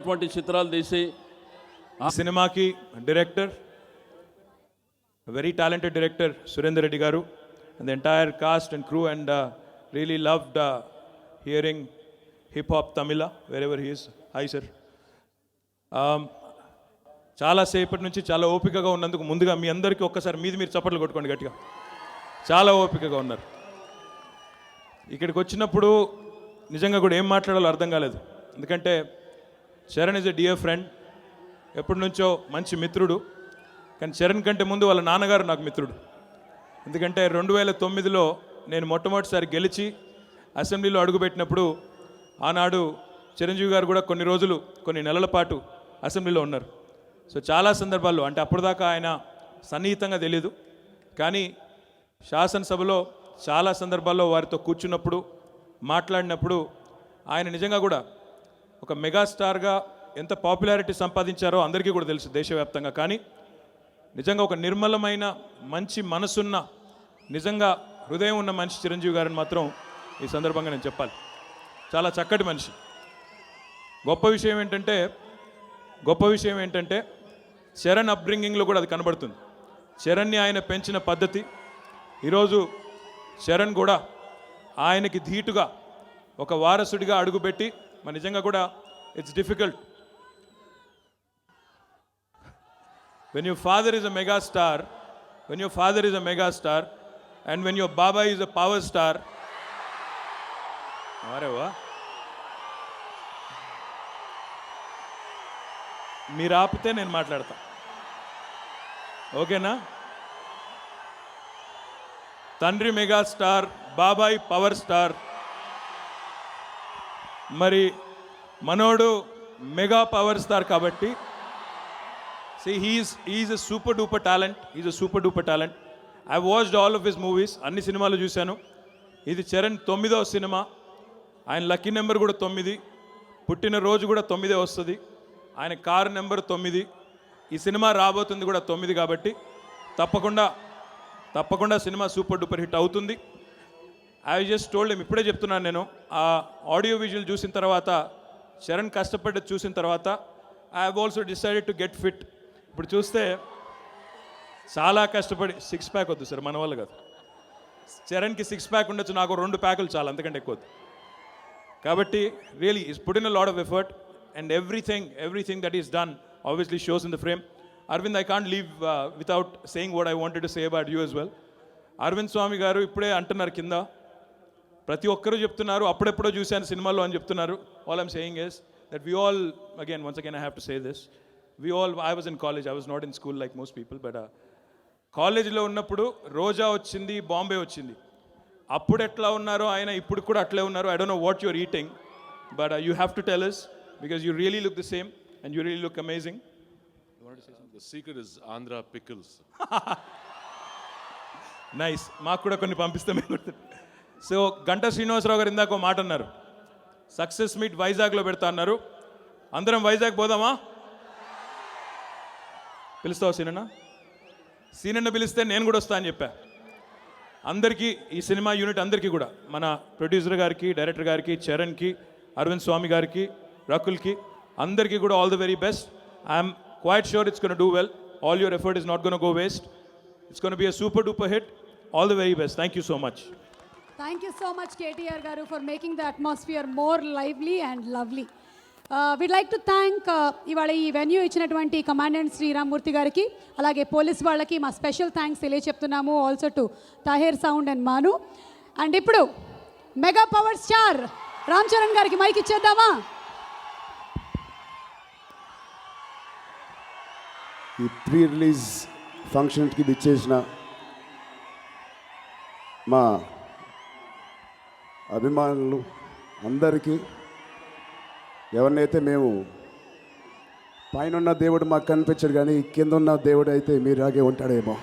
చిత్రాలు తీసి సినిమాకి director, very talented director Surender Reddy గారు and the entire cast and crew, and really loved hearing hip hop Tamila wherever he is. Hi sir. చాలా సేపటి నుంచి చాలా ఓపికగా ఉన్నందుకు ముందుగా మీ అందరికీ ఒక్కసారి మీరు చప్పట్లు కొట్టుకోండి గట్టిగా. చాలా ఓపికగా ఉన్నారు. ఇక్కడికి వచ్చినప్పుడు నిజంగా కూడా ఏం మాట్లాడాలో అర్థం కాలేదు. ఎందుకంటే Charan is a dear friend, ఎప్పటి నుంచో మంచి మిత్రుడు. కానీ చరణ్ కంటే ముందు వాళ్ళ నాన్నగారు నాకు మిత్రుడు. ఎందుకంటే 2009లో నేను మొట్టమొదటిసారి గెలిచి అసెంబ్లీలో అడుగుపెట్టినప్పుడు ఆనాడు చిరంజీవి గారు కూడా కొన్ని రోజులు కొన్ని నెలల పాటు అసెంబ్లీలో ఉన్నారు. సో చాలా సందర్భాల్లో, అంటే అప్పటిదాకా ఆయన సన్నిహితంగా తెలియదు, కానీ శాసనసభలో చాలా సందర్భాల్లో వారితో కూర్చున్నప్పుడు మాట్లాడినప్పుడు ఆయన నిజంగా కూడా ఒక మెగాస్టార్గా ఎంత పాపులారిటీ సంపాదించారో అందరికీ కూడా తెలుసు దేశవ్యాప్తంగా. కానీ నిజంగా ఒక నిర్మలమైన మంచి మనసున్న, నిజంగా హృదయం ఉన్న మనిషి చిరంజీవి గారిని మాత్రం ఈ సందర్భంగా నేను చెప్పాలి. చాలా చక్కటి మనిషి. గొప్ప విషయం ఏంటంటే చరణ్ అప్బ్రింగింగ్లో కూడా అది కనబడుతుంది. చరణ్ని ఆయన పెంచిన పద్ధతి. ఈరోజు చరణ్ కూడా ఆయనకి ధీటుగా ఒక వారసుడిగా అడుగుపెట్టి, మరి నిజంగా కూడా it's difficult. When your father is a mega star, and when your baba is a power star, అరేవా మీరు ఆపితే నేను మాట్లాడతా, ఓకేనా? తండ్రి మెగా స్టార్, బాబాయ్ పవర్ స్టార్, మరి మనోడు మెగా పవర్ స్టార్ కాబట్టి see he's a super duper talent. I've watched all of his movies, అన్ని సినిమాలు చూశాను. ఇది చరణ్ 9వ సినిమా. ఆయన లక్కీ నెంబర్ కూడా 9, పుట్టినరోజు కూడా 9 వస్తుంది. ఆయన కారు నెంబర్ 9. ఈ సినిమా రాబోతుంది కూడా 9 కాబట్టి తప్పకుండా సినిమా సూపర్ డూపర్ హిట్ అవుతుంది. ఐ జస్ట్ టోల్డ్ హిమ్, ఇప్పుడే చెప్తున్నాను నేను, ఆ ఆడియో విజువల్ చూసిన తర్వాత, చరణ్ కష్టపడ్డది చూసిన తర్వాత, I have also decided to get fit. ఇప్పుడు చూస్తే చాలా కష్టపడి, 6 ప్యాక్ వద్దు సార్, మన వల్ల కాదు. చరణ్కి 6 ప్యాక్ ఉండొచ్చు, నాకు 2 ప్యాకులు చాలా, అంతకంటే ఎక్కువ వద్దు. కాబట్టి really is put in a lot of effort, and everything that is done obviously shows in the frame. Aravind, I can't leave without saying what I wanted to say about you as well. Aravind Swami గారు ఇప్పుడే అంటున్నారు కింద, ప్రతి ఒక్కరూ చెప్తున్నారు అప్పుడెప్పుడో చూశాను సినిమాలో అని చెప్తున్నారు. All I'm saying is that we all, once again I have to say this, I was in college, I was not in school like most people, but కాలేజీలో ఉన్నప్పుడు రోజా వచ్చింది, బాంబే వచ్చింది. అప్పుడు ఎట్లా ఉన్నారో ఆయన ఇప్పుడు కూడా అట్లే ఉన్నారు. I don't know what you're eating, but you have to tell us, because you really look the same and you really look amazing. You wanted to say something? The secret is Andhra pickles. Nice, మాకు కూడా కొన్ని పంపిస్తే మేము. So Ganta Srinivasarao గారు ఇందాక మాట అన్నారు, success meet వైజాగ్లో పెడతా అన్నారు. అందరం వైజాగ్ పోదామా? పిలుస్తావా సీనన్న పిలిస్తే నేను కూడా వస్తా అని చెప్పా. అందరికీ, ఈ సినిమా యూనిట్ అందరికీ కూడా, మన ప్రొడ్యూసర్ గారికి, డైరెక్టర్ గారికి, చరణ్కి, అరవింద్ స్వామి గారికి, రకుల్కి, అందరికీ కూడా all the very best. I'm quite sure it's gonna do well. All your effort is not gonna go waste. It's gonna be a super duper hit. All the very best. Thank you so much. Thank you so much, KTR garu, for making the atmosphere more lively and lovely. We'd like to thank ఇవాళ ఈ venue ఇచ్చినటువంటి commandant Sriramamurthy గారికి, అలాగే police వాళ్ళకి మా special thanks తెలియచెప్తున్నాము. Also to Taher sound and Manu. And ఇప్పుడు mega power star Ram Charan గారికి మైక్ ఇచ్చేద్దామా? ఈ ప్రీ రిలీజ్ ఫంక్షన్కి విచ్చేసిన మా అభిమానులు అందరికీ, ఎవరినైతే మేము పైన దేవుడు మాకు కనిపించడు, కానీ కింద ఉన్న దేవుడు అయితే మీరాగే ఉంటాడేమో.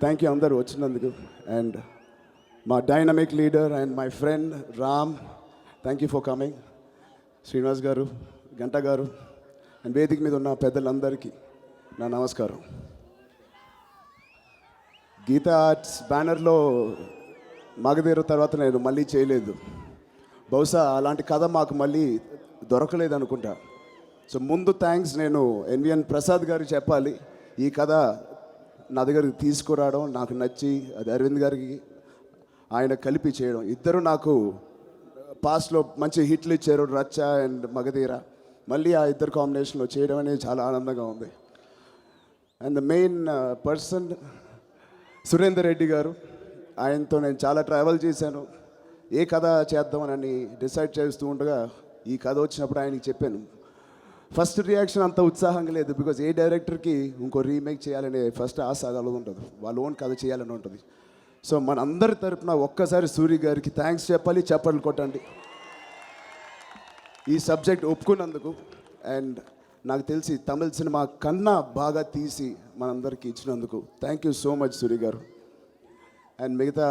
థ్యాంక్ యూ అందరూ వచ్చినందుకు. అండ్ మా dynamic leader and my friend Ram, thank you for coming. Srinivas గారు, గంట గారు, అండ్ వేదిక మీద ఉన్న పెద్దలందరికీ నా నమస్కారం. గీతా ఆర్ట్స్ బ్యానర్లో మగధీర తర్వాత నేను మళ్ళీ చేయలేదు. బహుశా అలాంటి కథ మాకు మళ్ళీ దొరకలేదు అనుకుంటా. సో ముందు థ్యాంక్స్ నేను ఎన్విఎన్ ప్రసాద్ గారికి చెప్పాలి. ఈ కథ నా దగ్గరికి తీసుకురావడం నాకు నచ్చి, అది అరవింద్ గారికి ఆయన కలిపి చేయడం. ఇద్దరు నాకు పాస్ట్లో మంచి హిట్లు ఇచ్చారు, రచ్చ అండ్ మగధీర. మళ్ళీ ఆ ఇద్దరు కాంబినేషన్లో చేయడం అనేది చాలా ఆనందంగా ఉంది. And the main person Surender Reddy గారు, ఆయనతో నేను చాలా ట్రావెల్ చేశాను. ఏ కథ చేద్దామని డిసైడ్ చేస్తూ ఉండగా ఈ కథ వచ్చినప్పుడు ఆయనకి చెప్పాను. ఫస్ట్ రియాక్షన్ అంత ఉత్సాహంగా లేదు, బికాజ్ ఏ డైరెక్టర్కి ఇంకో రీమేక్ చేయాలనే ఫస్ట్ ఆశ అలా ఉంటుంది, వాళ్ళ ఓన్ కథ చేయాలని ఉంటుంది. సో మన అందరి తరపున ఒక్కసారి సూరి గారికి థ్యాంక్స్ చెప్పాలి, చప్పట్లు కొట్టండి ఈ సబ్జెక్ట్ ఒప్పుకున్నందుకు. అండ్ నాకు తెలిసి తమిళ సినిమా కన్నా బాగా తీసి మనందరికీ ఇచ్చినందుకు thank you so much Suri గారు. అండ్ మిగతా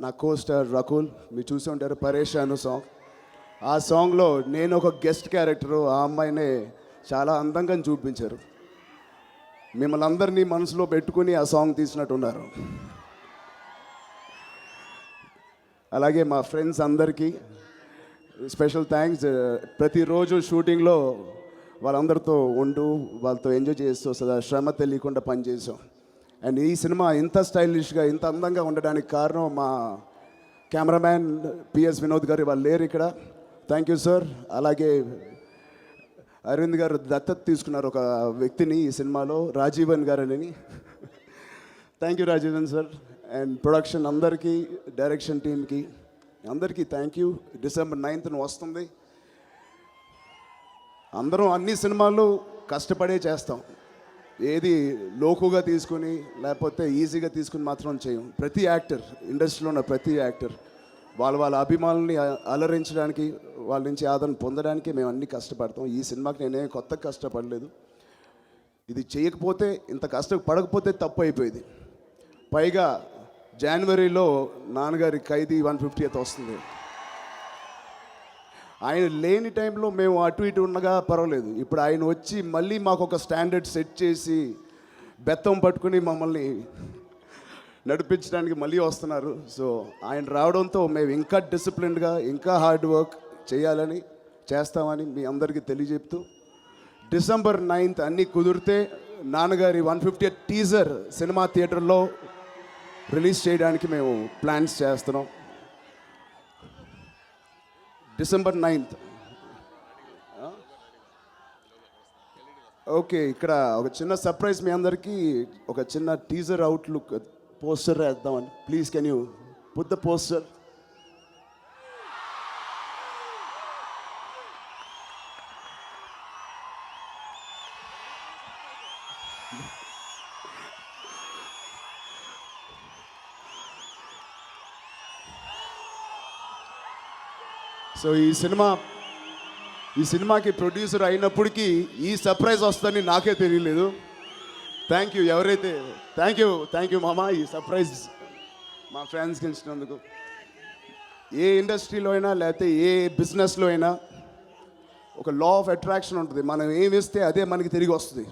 నా కోస్టార్ రకుల్, మీరు చూసి ఉంటారు పరేషాను సాంగ్. ఆ సాంగ్లో నేను ఒక గెస్ట్ క్యారెక్టరు, ఆ అమ్మాయినే చాలా అందంగా చూపించారు. మిమ్మల్ని అందరినీ మనసులో పెట్టుకుని ఆ సాంగ్ తీసినట్టున్నారు. అలాగే మా ఫ్రెండ్స్ అందరికీ స్పెషల్ థ్యాంక్స్. ప్రతిరోజు షూటింగ్లో వాళ్ళందరితో ఉంటూ వాళ్ళతో ఎంజాయ్ చేస్తూ సదా శ్రమ తెలియకుండా పనిచేసాం. అండ్ ఈ సినిమా ఇంత స్టైలిష్గా ఇంత అందంగా ఉండడానికి కారణం మా కెమెరామ్యాన్ పిఎస్ వినోద్ గారు, వాళ్ళు లేరు ఇక్కడ. Thank you sir. అలాగే అరవింద్ గారు దత్తత తీసుకున్నారు ఒక వ్యక్తిని ఈ సినిమాలో, రాజీవన్ గారు అని. Thank you Rajeevan sir. And production అందరికీ, డైరెక్షన్ టీమ్కి అందరికీ థ్యాంక్ యూ. December 9th వస్తుంది. అందరం అన్ని సినిమాలు కష్టపడే చేస్తాం, ఏది లోకుగా తీసుకుని లేకపోతే ఈజీగా తీసుకుని మాత్రం చేయం. ప్రతి యాక్టర్, ఇండస్ట్రీలో ఉన్న ప్రతి యాక్టర్ వాళ్ళ అభిమానుల్ని అలరించడానికి, వాళ్ళ నుంచి ఆదరణ పొందడానికి మేము అన్ని కష్టపడతాం. ఈ సినిమాకి నేనే కొత్త కష్టపడలేదు. ఇది చేయకపోతే, ఇంత కష్టపడకపోతే తప్పు అయిపోయింది. పైగా జనవరిలో నాన్నగారి ఖైదీ 150th వస్తుంది. ఆయన లేని టైంలో మేము అటు ఇటు ఉండగా పర్వాలేదు. ఇప్పుడు ఆయన వచ్చి మళ్ళీ మాకు ఒక స్టాండర్డ్ సెట్ చేసి బెత్తం పట్టుకుని మమ్మల్ని నడిపించడానికి మళ్ళీ వస్తున్నారు. సో ఆయన రావడంతో మేము ఇంకా డిసిప్లిన్డ్గా, ఇంకా హార్డ్ వర్క్ చేయాలని, చేస్తామని మీ అందరికీ తెలియజెప్తూ, December 9th అన్నీ కుదిరితే నాన్నగారి 150th టీజర్ సినిమా థియేటర్లో రిలీజ్ చేయడానికి మేము ప్లాన్స్ చేస్తున్నాం. December 9th. ఓకే, ఇక్కడ ఒక చిన్న సర్ప్రైజ్ మీ అందరికీ, ఒక చిన్న టీజర్ అవుట్లుక్ పోస్టర్ వేద్దామని. Please can you put the poster. So ఈ సినిమాకి ప్రొడ్యూసర్ అయినప్పటికీ ఈ సర్ప్రైజ్ వస్తుందని నాకే తెలియలేదు. థ్యాంక్ యూ ఎవరైతే, థ్యాంక్ యూ మామ, ఈ సర్ప్రైజ్ మా ఫ్రెండ్స్కి ఇచ్చినందుకు. ఏ ఇండస్ట్రీలో అయినా లేకపోతే ఏ బిజినెస్లో అయినా ఒక లా ఆఫ్ అట్రాక్షన్ ఉంటుంది. మనం ఏమి ఇస్తే అదే మనకి తిరిగి వస్తుంది.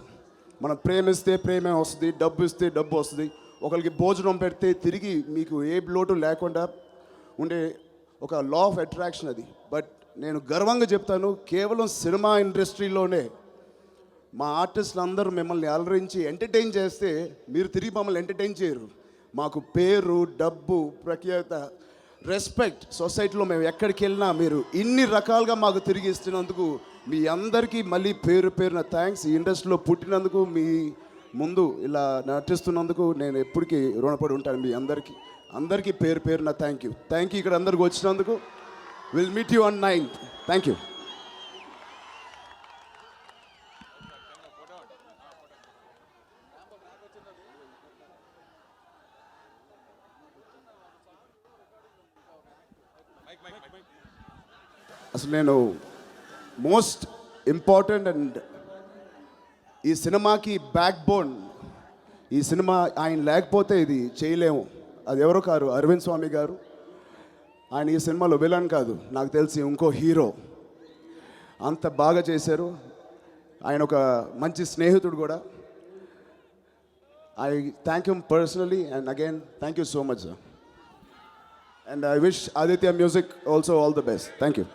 మనం ప్రేమిస్తే ప్రేమే వస్తుంది, డబ్బు ఇస్తే డబ్బు వస్తుంది. ఒకరికి భోజనం పెడితే తిరిగి మీకు ఏ లోటు లేకుండా ఉండే ఒక లా ఆఫ్ అట్రాక్షన్ అది. బట్ నేను గర్వంగా చెప్తాను, కేవలం సినిమా ఇండస్ట్రీలోనే మా ఆర్టిస్టులు అందరూ మిమ్మల్ని అలరించి ఎంటర్టైన్ చేస్తే మీరు తిరిగి మమ్మల్ని ఎంటర్టైన్ చేయరు. మాకు పేరు, డబ్బు, ప్రఖ్యాత, రెస్పెక్ట్ సొసైటీలో మేము ఎక్కడికి వెళ్ళినా మీరు ఇన్ని రకాలుగా మాకు తిరిగి ఇస్తున్నందుకు మీ అందరికీ మళ్ళీ పేరున థ్యాంక్స్. ఈ ఇండస్ట్రీలో పుట్టినందుకు, మీ ముందు ఇలా నటిస్తున్నందుకు నేను ఎప్పటికీ రుణపడి ఉంటాను. మీ అందరికీ పేరున థ్యాంక్ యూ. ఇక్కడ అందరికి వచ్చినందుకు. Will meet you on 9th. Thank you. అసలు నేను మోస్ట్ ఇంపార్టెంట్ అండ్ ఈ సినిమాకి బ్యాక్ బోన్, ఈ సినిమా ఆయన లేకపోతే ఇది చేయలేము. అది ఎవరో కారు, అరవింద్ స్వామి గారు. ఆయన ఈ సినిమాలో విలన్ కాదు, నాకు తెలిసి ఇంకో హీరో. అంత బాగా చేశారు. ఆయన ఒక మంచి స్నేహితుడు కూడా. I thank you personally and again thank you so much sir. And I wish Aditya Music also all the best. Thank you.